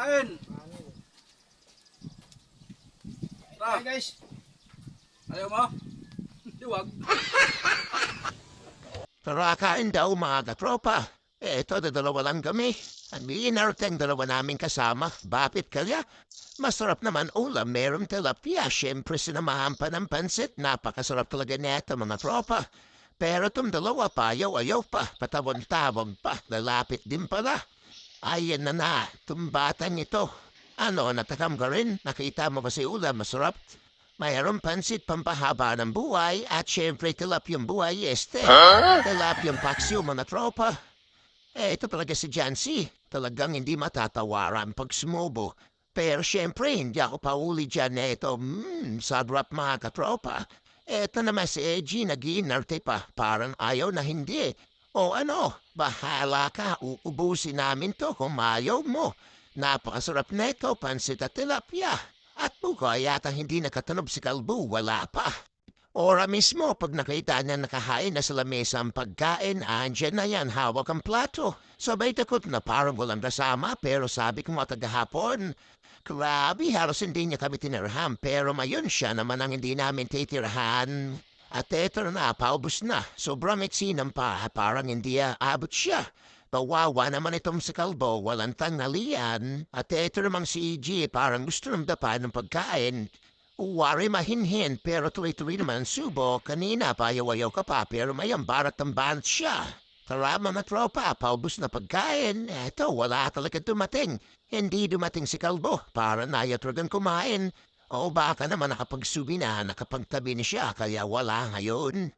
kain. Hi guys. Ayaw mo? Diwag. Tara kain daw mga katropa. Eto, dalawa lang kami. Ang inarteng dalawa namin kasama. Bakit kaya? Masarap naman ulam, merong tilapia. Siyempre sinamahan pa ng pansit. Napakasarap talaga neto mga tropa. Pero itong dalawa pa, ayaw pa. Patawag-tawag pa. Lalapit din pala. Ayan na, itong batang ito. Ano, natakam ka rin? Nakita mo ba si ulam masarap? Mayroong pansit pampahaba ng buhay at syempre tilapiyang buhay tilapiyang paksiw mga tropa. Ito talaga si Jancy. Talagang hindi matatawaran pag sumubo. Pero syempre hindi ako pauli dyan ito. Sarap mga katropa. Ito naman si Eji nag-iinarte pa. Parang ayaw na hindi. O ano, bahala ka. Uubusin namin to kung ayaw mo. Napakasarap na ito, pansit at tilapia. At buka yata hindi nakatunog si Kalbo, wala pa. Ora mismo, pag nakita niya nakahain na sa lamesa ang pagkain, andyan na yan, hawak ang plato. Sabay takot na parang walang kasama, pero sabi ko mga tagahapon, grabe, halos hindi niya kami tinirahan, pero mayon siya naman ang hindi namin titirahan. At eto na, paubos na, sobrang eksinang pa, parang hindi abot siya. Kawawa naman itong si Kalbo, walang tanghalian. At eto namang si EG, parang gusto ng dapa ng pagkain. Wari mahinhin, pero tuloy-tuloy naman subo. Kanina payaw-ayaw ka pa, pero may ambarat ang banat siya. Tara mga tropa, paubos na pagkain. Eto, wala talaga dumating. Hindi dumating si Kalbo, para nayatragan kumain. O baka naman nakapagsubi na, nakapagtabi na siya, kaya wala ngayon.